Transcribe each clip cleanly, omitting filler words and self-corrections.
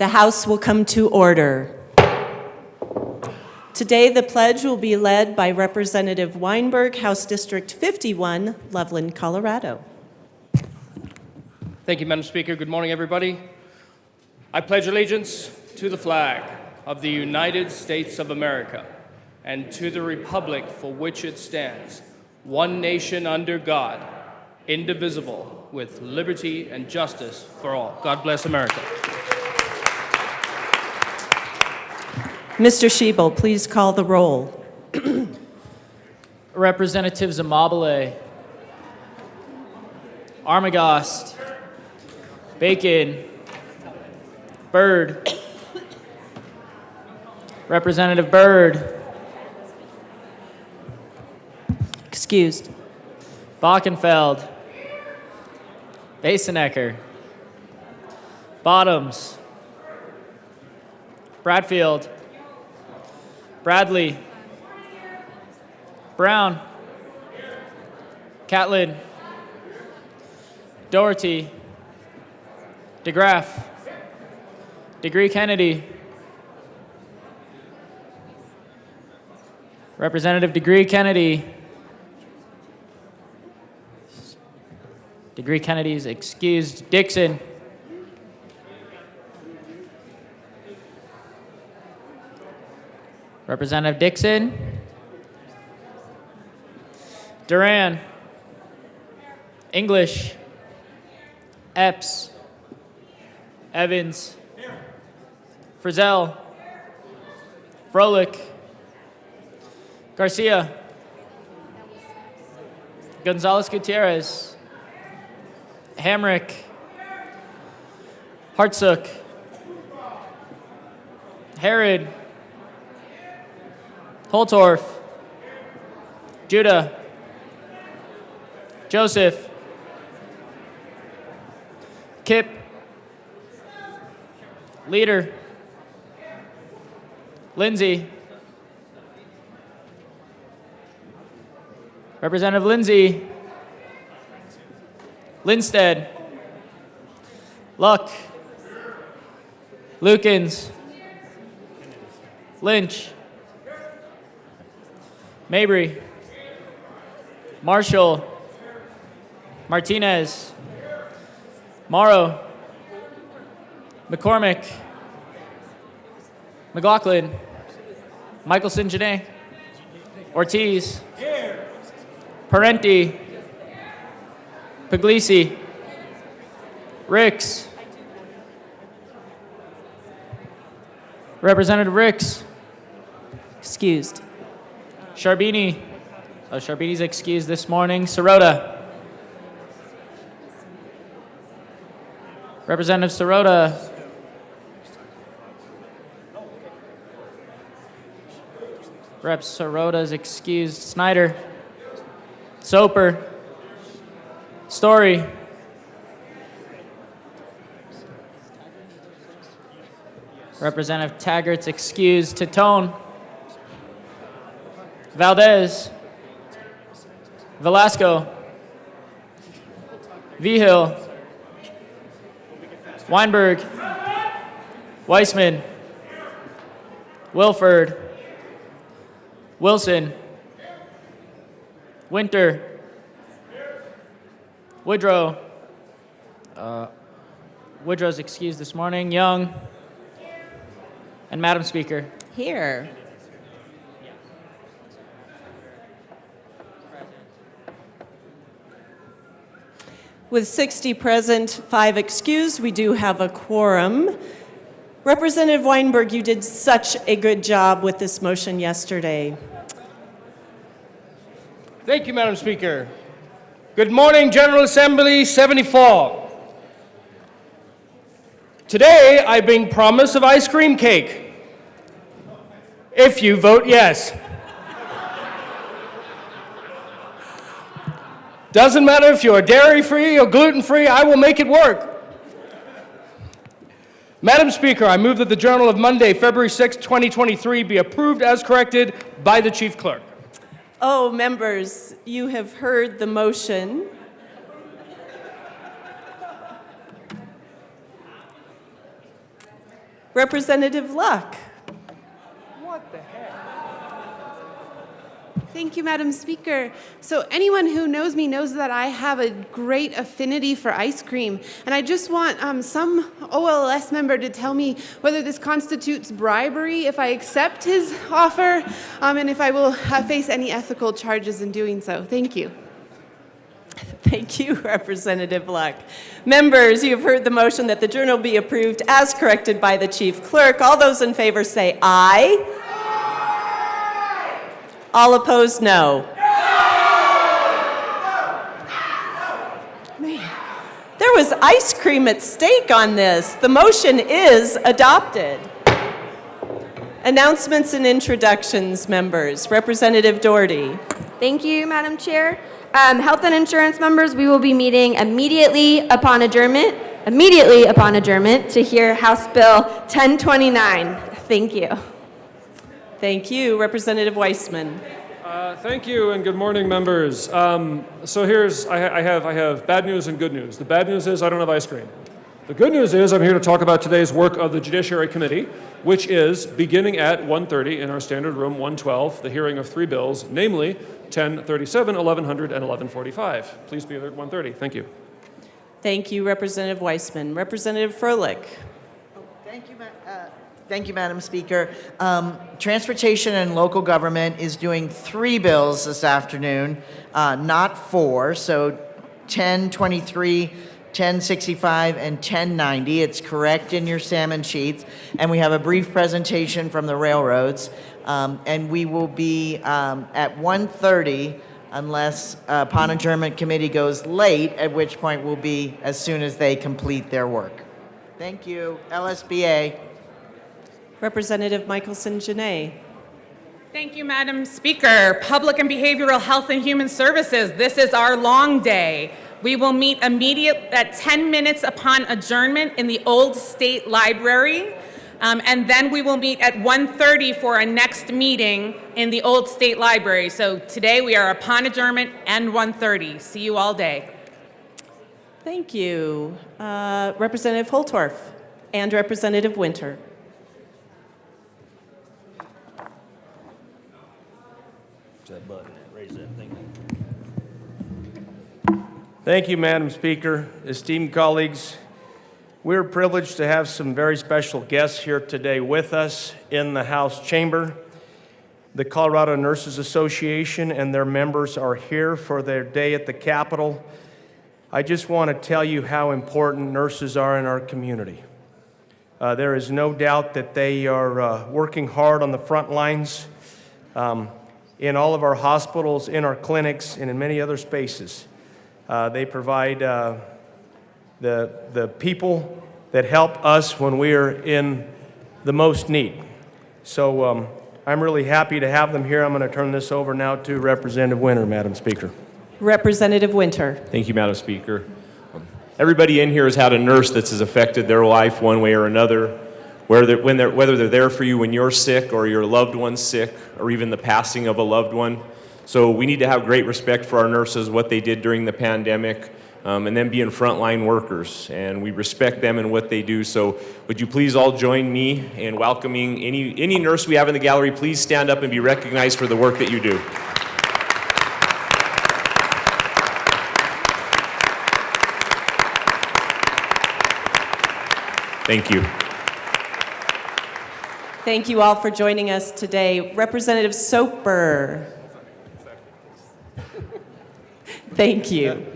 The House will come to order. Today, the pledge will be led by Representative Weinberg, House District 51, Loveland, Colorado. Thank you, Madam Speaker. Good morning, everybody. I pledge allegiance to the flag of the United States of America and to the republic for which it stands, one nation under God, indivisible, with liberty and justice for all. God bless America. Mr. Schiebel, please call the roll. Representatives Amabile, Armagost, Bacon, Byrd, Representative Byrd, Excused. Bockenfeld, Basenecker, Bottoms, Bradfield, Bradley, Brown, Catlin, Doherty, DeGraff, Degree Kennedy, Representative Degree Kennedy. Degree Kennedy is excused. Dixon. Representative Dixon. Duran. English. Epps. Evans. Frizzell. Froelich. Garcia. Gonzalez Gutierrez. Hamrick, Hartsook, Herod, Holtorf, Judah, Joseph, Kip, Leader, Lindsay, Representative Lindsay, Linstead, Luck, Lukens, Lynch, Mabry, Marshall, Martinez, Morrow, McCormick, McLaughlin, Michelson Janae, Ortiz, Parenti, Puglisi, Ricks, Representative Ricks, Excused. Sharbini, Sharbini's excused this morning. Sirota, Representative Sirota, Rep Sirota is excused. Snyder, Soper, Story, Representative Taggart's excused. Titone, Valdez, Velasco, Vigil, Weinberg, Weissman, Wilford, Wilson, Winter, Woodrow, Woodrow's excused this morning. Young, and Madam Speaker. Here. With 60 present, 5 excused, we do have a quorum. Representative Weinberg, you did such a good job with this motion yesterday. Thank you, Madam Speaker. Good morning, General Assembly 74. Today, I bring promise of ice cream cake. If you vote yes. Doesn't matter if you're dairy-free or gluten-free, I will make it work. Madam Speaker, I move that the Journal of Monday, February 6, 2023 be approved as corrected by the Chief Clerk. Oh, members, you have heard the motion. Representative Luck. Thank you, Madam Speaker. So anyone who knows me knows that I have a great affinity for ice cream. And I just want some OLS member to tell me whether this constitutes bribery if I accept his offer, and if I will face any ethical charges in doing so. Thank you. Thank you, Representative Luck. Members, you have heard the motion that the journal be approved as corrected by the Chief Clerk. All those in favor say aye. All opposed, no. Man, there was ice cream at stake on this. The motion is adopted. Announcements and introductions, members. Representative Doherty. Thank you, Madam Chair. Health and insurance members, we will be meeting immediately upon adjournment to hear House Bill 1029. Thank you. Thank you. Representative Weissman. Thank you and good morning, members. So here's, I have bad news and good news. The bad news is I don't have ice cream. The good news is I'm here to talk about today's work of the Judiciary Committee, which is beginning at 1:30 in our standard room 112, the hearing of 3 bills, namely 1037, 1100, and 1145. Please be there at 1:30. Thank you. Thank you, Representative Weissman. Representative Froelich. Thank you, Madam Speaker. Transportation and Local Government is doing 3 bills this afternoon, not 4. So 1023, 1065, and 1090. It's correct in your salmon sheets. And we have a brief presentation from the railroads. And we will be at 1:30 unless upon adjournment committee goes late, at which point we'll be as soon as they complete their work. Thank you. LSBA. Representative Michelson-Jeannet. Thank you, Madam Speaker. Public and Behavioral Health and Human Services, this is our long day. We will meet at 10 minutes upon adjournment in the Old State Library, and then we will meet at 1:30 for our next meeting in the Old State Library. So today we are upon adjournment and 1:30. See you all day. Thank you. Representative Holtorf and Representative Winter. That button, raise that thing. Thank you, Madam Speaker. Esteemed colleagues, we're privileged to have some very special guests here today with us in the House chamber. The Colorado Nurses Association and their members are here for their day at the Capitol. I just want to tell you how important nurses are in our community. There is no doubt that they are working hard on the front lines. In all of our hospitals, in our clinics, and in many other spaces. They provide the people that help us when we are in the most need. So I'm really happy to have them here. I'm going to turn this over now to Representative Winter, Madam Speaker. Representative Winter. Thank you, Madam Speaker. Everybody in here has had a nurse that's affected their life one way or another. Whether they're there for you when you're sick or your loved one's sick or even the passing of a loved one. So we need to have great respect for our nurses, what they did during the pandemic, and them being frontline workers. And we respect them and what they do. So would you please all join me in welcoming any nurse we have in the gallery. Please stand up and be recognized for the work that you do. Thank you. Thank you all for joining us today. Representative Soper. Thank you.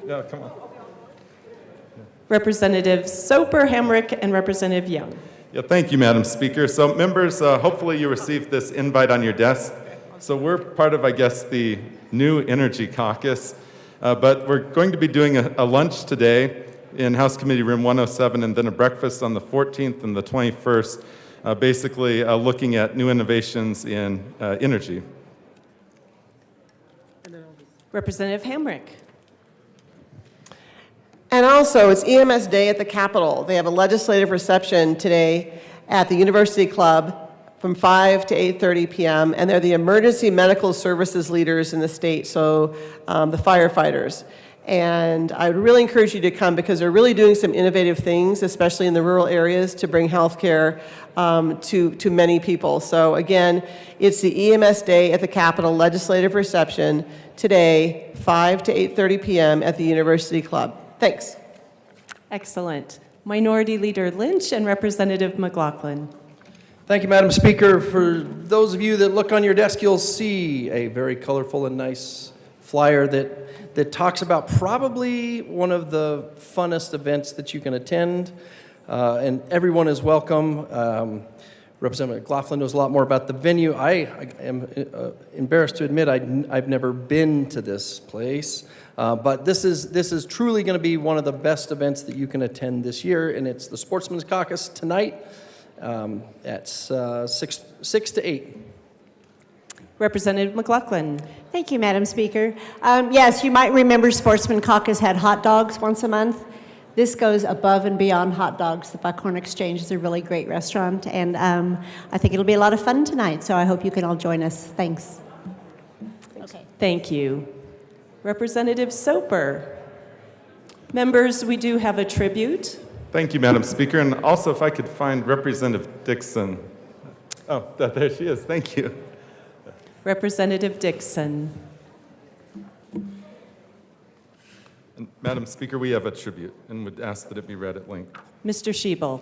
No, come on. Representative Soper, Hamrick, and Representative Young. Yeah, thank you, Madam Speaker. So members, hopefully you received this invite on your desk. So we're part of, I guess, the new Energy Caucus, but we're going to be doing a lunch today in House Committee Room 107 and then a breakfast on the 14th and the 21st, basically looking at new innovations in energy. Representative Hamrick. And also, it's EMS Day at the Capitol. They have a legislative reception today at the University Club from 5 to 8:30 p.m., and they're the emergency medical services leaders in the state, so the firefighters. And I would really encourage you to come because they're really doing some innovative things, especially in the rural areas, to bring healthcare to many people. So again, it's the EMS Day at the Capitol Legislative Reception today, 5 to 8:30 p.m. at the University Club. Thanks. Excellent. Minority Leader Lynch and Representative McLaughlin. Thank you, Madam Speaker. For those of you that look on your desk, you'll see a very colorful and nice flyer that talks about probably one of the funnest events that you can attend, and everyone is welcome. Representative McLaughlin knows a lot more about the venue. I am embarrassed to admit I've never been to this place, but this is truly going to be one of the best events that you can attend this year, and it's the Sportsman's Caucus tonight at 6 to 8. Representative McLaughlin. Thank you, Madam Speaker. Yes, you might remember Sportsman Caucus had hot dogs once a month. This goes above and beyond hot dogs. The Buckhorn Exchange is a really great restaurant, and I think it'll be a lot of fun tonight, so I hope you can all join us. Thanks. Okay. Thank you. Representative Soper. Members, we do have a tribute. Thank you, Madam Speaker. And also, if I could find Representative Dixon. Oh, there she is. Thank you. Representative Dixon. And Madam Speaker, we have a tribute and would ask that it be read at length. Mr. Schiebel.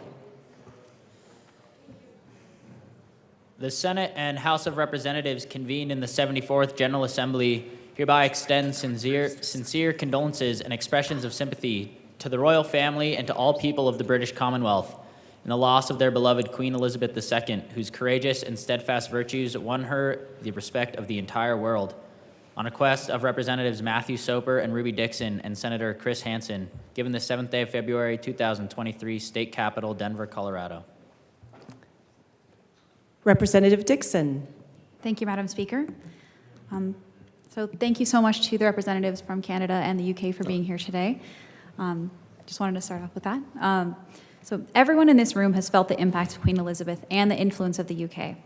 The Senate and House of Representatives convened in the 74th General Assembly hereby extend sincere condolences and expressions of sympathy to the royal family and to all people of the British Commonwealth in the loss of their beloved Queen Elizabeth II, whose courageous and steadfast virtues won her the respect of the entire world. On request of Representatives Matthew Soper and Ruby Dixon and Senator Chris Hansen, given the 7th day of February, 2023, State Capitol, Denver, Colorado. Representative Dixon. Thank you, Madam Speaker. So thank you so much to the representatives from Canada and the UK for being here today. Just wanted to start off with that. So everyone in this room has felt the impact of Queen Elizabeth and the influence of the UK.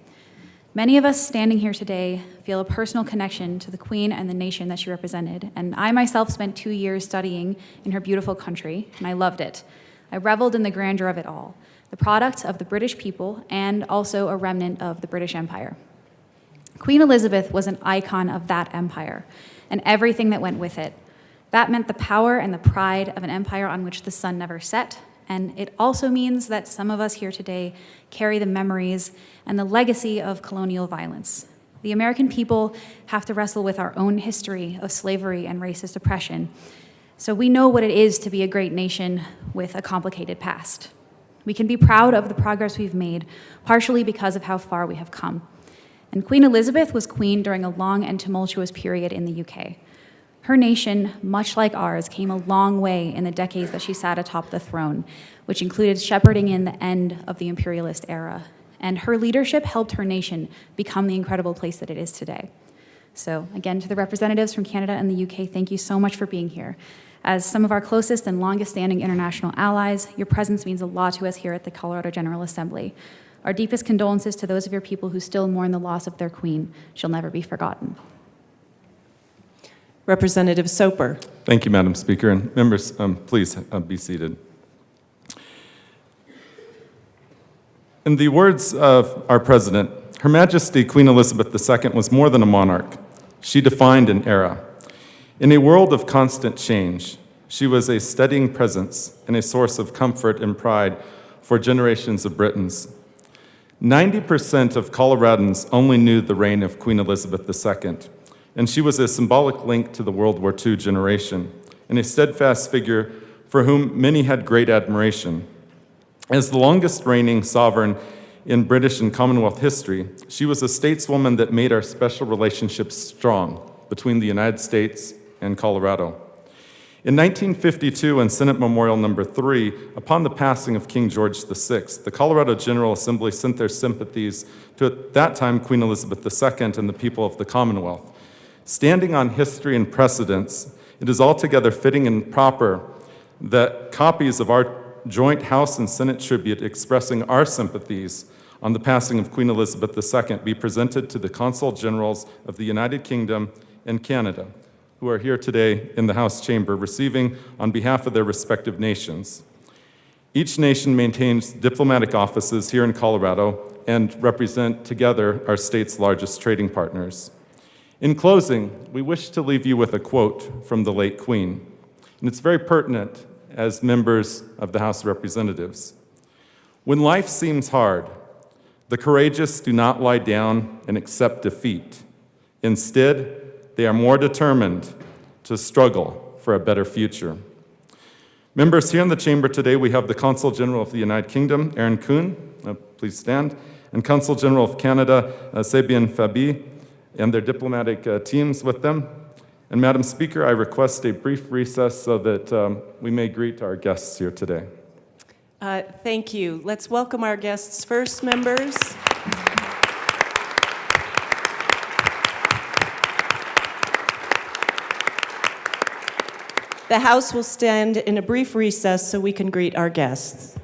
Many of us standing here today feel a personal connection to the Queen and the nation that she represented, and I myself spent 2 years studying in her beautiful country, and I loved it. I reveled in the grandeur of it all, the product of the British people and also a remnant of the British Empire. Queen Elizabeth was an icon of that empire and everything that went with it. That meant the power and the pride of an empire on which the sun never set, and it also means that some of us here today carry the memories and the legacy of colonial violence. The American people have to wrestle with our own history of slavery and racist oppression, so we know what it is to be a great nation with a complicated past. We can be proud of the progress we've made, partially because of how far we have come. And Queen Elizabeth was queen during a long and tumultuous period in the UK. Her nation, much like ours, came a long way in the decades that she sat atop the throne, which included shepherding in the end of the imperialist era. And her leadership helped her nation become the incredible place that it is today. So again, to the representatives from Canada and the UK, thank you so much for being here. As some of our closest and longest standing international allies, your presence means a lot to us here at the Colorado General Assembly. Our deepest condolences to those of your people who still mourn the loss of their queen. She'll never be forgotten. Representative Soper. Thank you, Madam Speaker. And members, please be seated. In the words of our president, Her Majesty Queen Elizabeth II was more than a monarch. She defined an era. In a world of constant change, she was a steadying presence and a source of comfort and pride for generations of Britons. 90% of Coloradans only knew the reign of Queen Elizabeth II, and she was a symbolic link to the World War II generation and a steadfast figure for whom many had great admiration. As the longest reigning sovereign in British and Commonwealth history, she was a stateswoman that made our special relationships strong between the United States and Colorado. In 1952, in Senate Memorial Number 3, upon the passing of King George VI, the Colorado General Assembly sent their sympathies to, at that time, Queen Elizabeth II and the people of the Commonwealth. Standing on history and precedents, it is altogether fitting and proper that copies of our joint House and Senate tribute expressing our sympathies on the passing of Queen Elizabeth II be presented to the Consul Generals of the United Kingdom and Canada, who are here today in the House chamber receiving on behalf of their respective nations. Each nation maintains diplomatic offices here in Colorado and represent together our state's largest trading partners. In closing, we wish to leave you with a quote from the late Queen, and it's very pertinent as members of the House of Representatives. When life seems hard, the courageous do not lie down and accept defeat. Instead, they are more determined to struggle for a better future. Members, here in the chamber today, we have the Consul General of the United Kingdom, Aaron Kuhn, please stand, and Consul General of Canada, Sabien Fabi, and their diplomatic teams with them. And Madam Speaker, I request a brief recess so that we may greet our guests here today. Thank you. Let's welcome our guests first, members. The House will stand in a brief recess so we can greet our guests.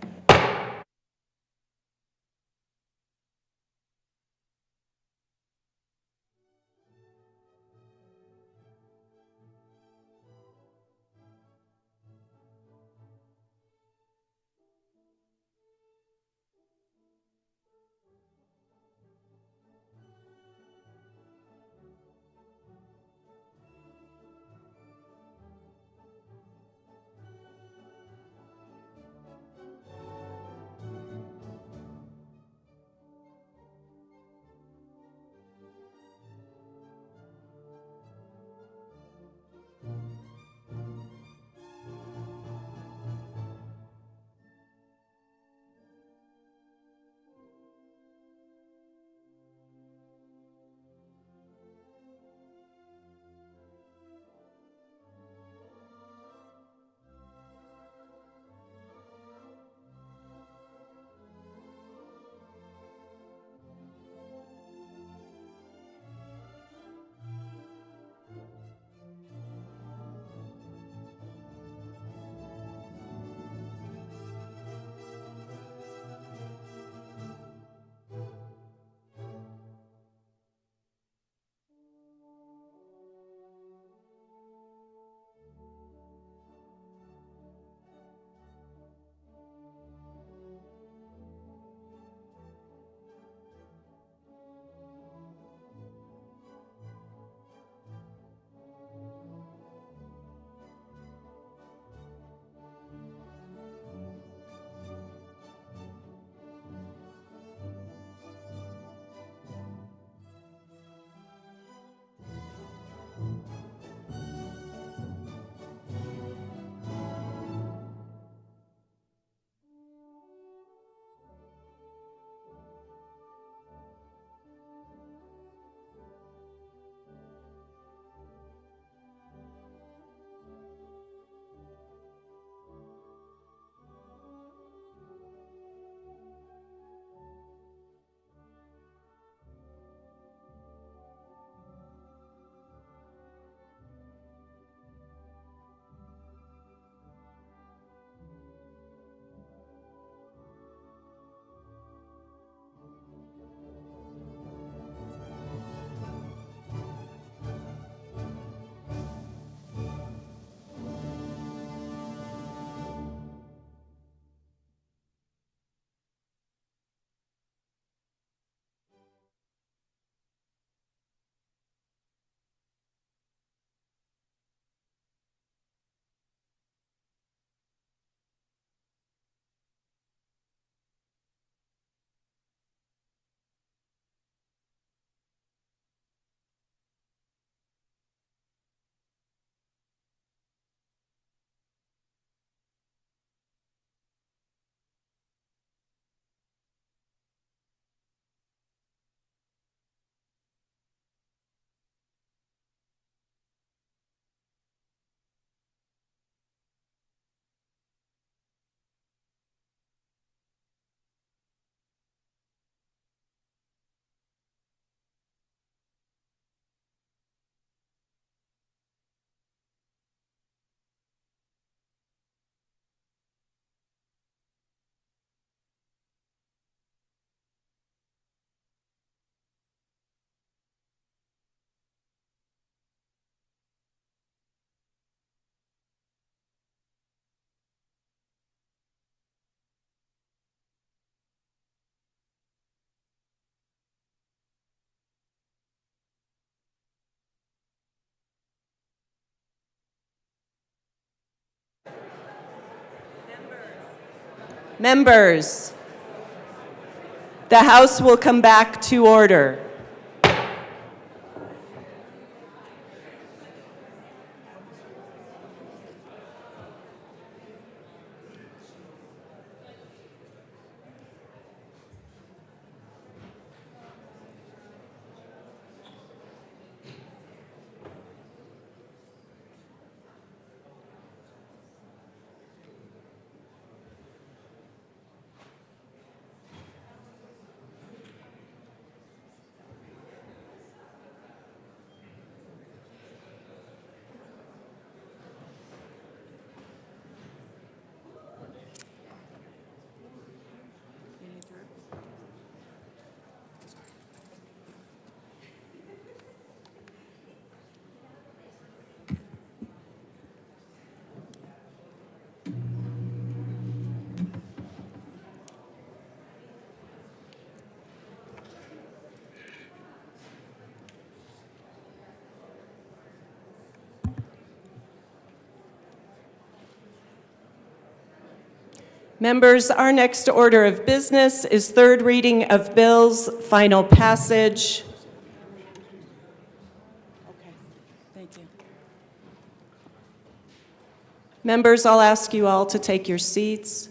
Members, the House will come back to order. Members, our next order of business is third reading of bills, final passage. Okay, thank you. Members, I'll ask you all to take your seats.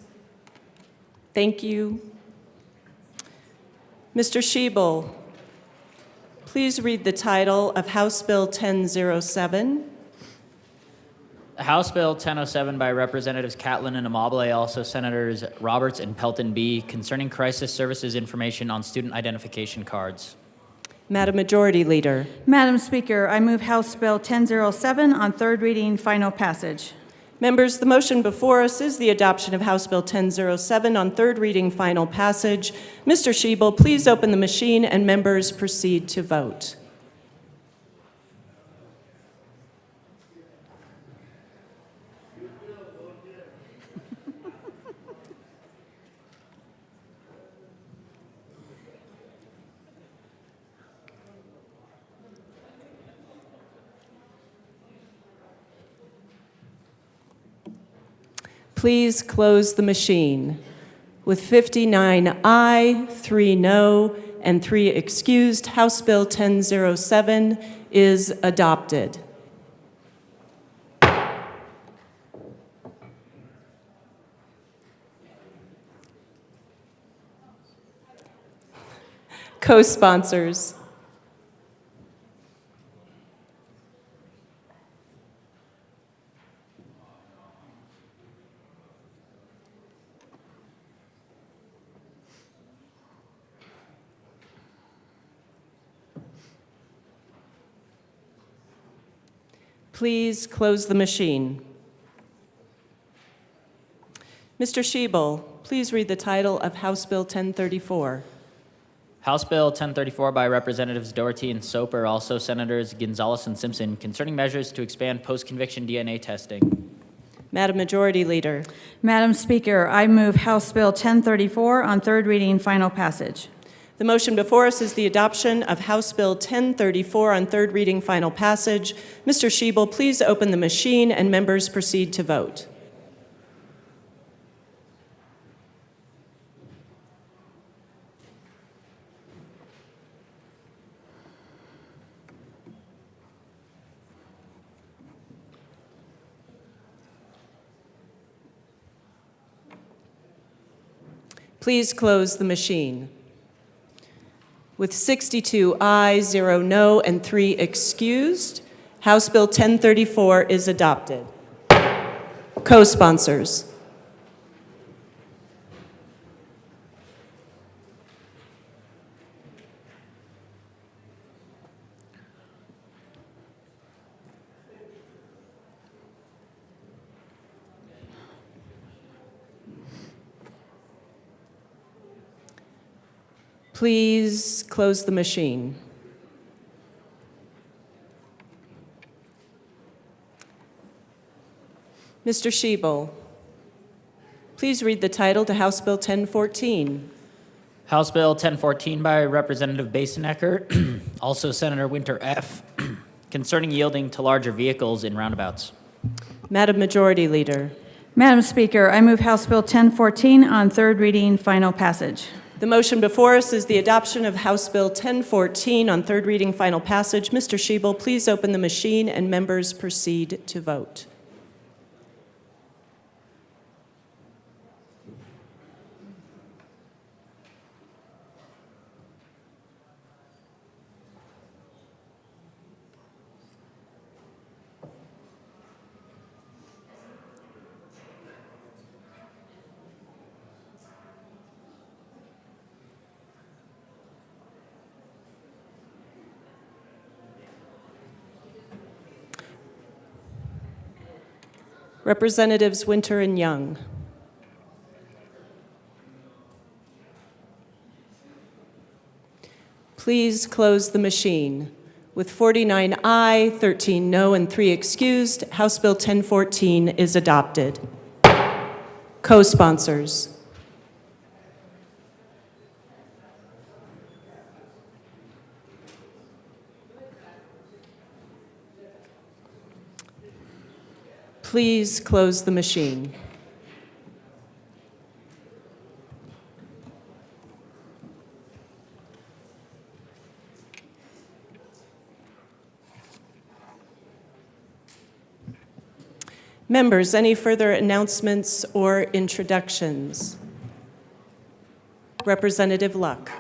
Thank you. Mr. Schiebel, please read the title of House Bill 1007. House Bill 1007 by Representatives Catlin and Amabile, also Senators Roberts and Pelton B, concerning crisis services information on student identification cards. Madam Majority Leader. Madam Speaker, I move House Bill 1007 on third reading, final passage. Members, the motion before us is the adoption of House Bill 1007 on third reading, final passage. Mr. Schiebel, please open the machine and members proceed to vote. Please close the machine. With 59 aye, 3 no, and 3 excused, House Bill 1007 is adopted. Co-sponsors. Please close the machine. Mr. Schiebel, please read the title of House Bill 1034. House Bill 1034 by Representatives Doherty and Soper, also Senators Gonzalez and Simpson, concerning measures to expand post-conviction DNA testing. Madam Majority Leader. Madam Speaker, I move House Bill 1034 on third reading, final passage. The motion before us is the adoption of House Bill 1034 on third reading, final passage. Mr. Schiebel, please open the machine and members proceed to vote. Please close the machine. With 62 ayes, 0 no, and 3 excused, House Bill 1034 is adopted. Co-sponsors. Please close the machine. Mr. Schiebel, please read the title to House Bill 1014. House Bill 1014 by Representative Basenecker, also Senator Winter F., concerning yielding to larger vehicles in roundabouts. Madam Majority Leader. Madam Speaker, I move House Bill 1014 on third reading, final passage. The motion before us is the adoption of House Bill 1014 on third reading, final passage. Mr. Schiebel, please open the machine and members proceed to vote. Representatives Winter and Young. Please close the machine. With 49 aye, 13 no, and 3 excused, House Bill 1014 is adopted. Co-sponsors. Please close the machine. Members, any further announcements or introductions? Representative Luck.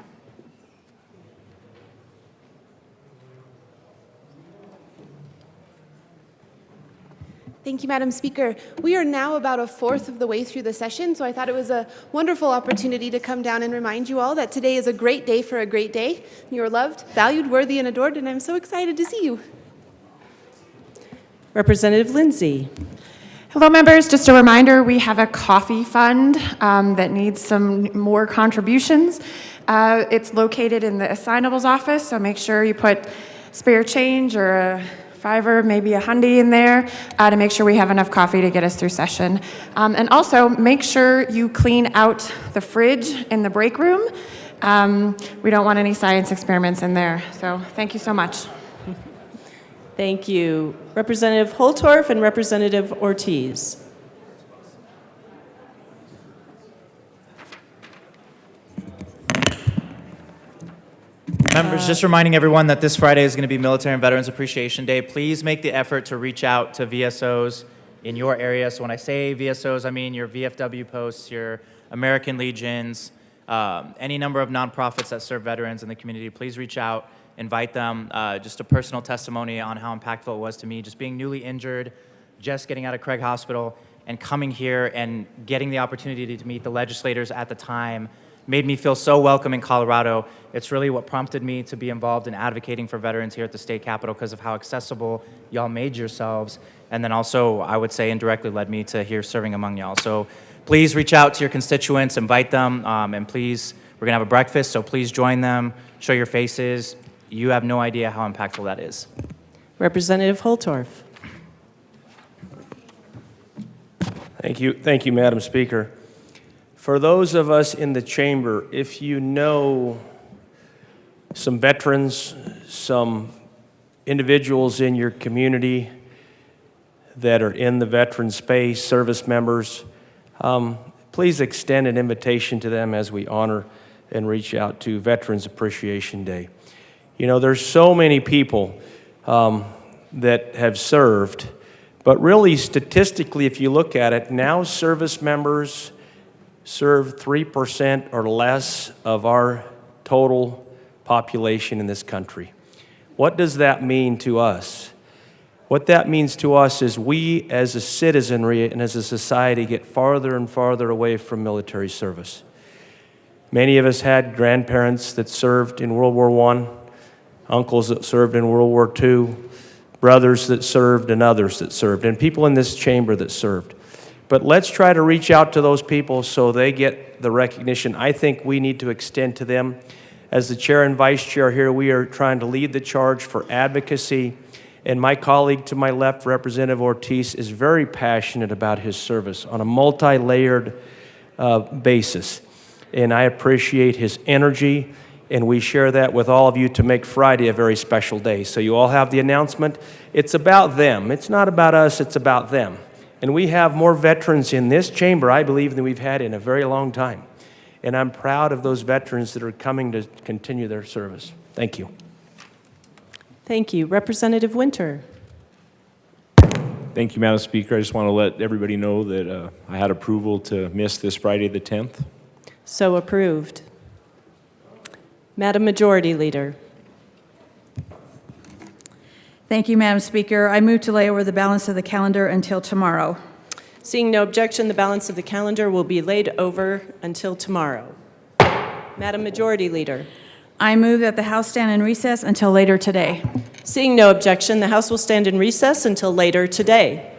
Thank you, Madam Speaker. We are now about a fourth of the way through the session, so I thought it was a wonderful opportunity to come down and remind you all that today is a great day for a great day. You are loved, valued, worthy, and adored, and I'm so excited to see you. Representative Lindsay. Hello, members. Just a reminder, we have a coffee fund that needs some more contributions. It's located in the assignables office, so make sure you put spare change or a $5, maybe a $100 in there to make sure we have enough coffee to get us through session. And also, make sure you clean out the fridge in the break room. We don't want any science experiments in there. So thank you so much. Thank you. Representative Holtorf and Representative Ortiz. Members, just reminding everyone that this Friday is going to be Military and Veterans Appreciation Day. Please make the effort to reach out to VSOs in your area. So when I say VSOs, I mean your VFW posts, your American Legions, any number of nonprofits that serve veterans in the community. Please reach out, invite them. Just a personal testimony on how impactful it was to me, just being newly injured, just getting out of Craig Hospital, and coming here and getting the opportunity to meet the legislators at the time made me feel so welcome in Colorado. It's really what prompted me to be involved in advocating for veterans here at the state capitol because of how accessible y'all made yourselves. And then also, I would say, indirectly led me to here serving among y'all. So please reach out to your constituents, invite them, and please, we're gonna have a breakfast, so please join them, show your faces. You have no idea how impactful that is. Representative Holtorf. Thank you, Madam Speaker. For those of us in the chamber, if you know some veterans, some individuals in your community that are in the veteran space, service members, please extend an invitation to them as we honor and reach out to Veterans Appreciation Day. You know, there's so many people that have served, but really statistically, if you look at it, now service members serve 3% or less of our total population in this country. What does that mean to us? What that means to us is we as a citizenry and as a society get farther and farther away from military service. Many of us had grandparents that served in World War I, uncles that served in World War II, brothers that served and others that served, and people in this chamber that served. But let's try to reach out to those people so they get the recognition I think we need to extend to them. As the chair and vice chair here, we are trying to lead the charge for advocacy. And my colleague to my left, Representative Ortiz, is very passionate about his service on a multi-layered basis. And I appreciate his energy, and we share that with all of you to make Friday a very special day. So you all have the announcement. It's about them. It's not about us, it's about them. And we have more veterans in this chamber, I believe, than we've had in a very long time. And I'm proud of those veterans that are coming to continue their service. Thank you. Thank you. Representative Winter. Thank you, Madam Speaker. I just want to let everybody know that I had approval to miss this Friday the 10th. So approved. Madam Majority Leader. Thank you, Madam Speaker. I move to lay over the balance of the calendar until tomorrow. Seeing no objection, the balance of the calendar will be laid over until tomorrow. Madam Majority Leader. I move that the House stand in recess until later today. Seeing no objection, the House will stand in recess until later today.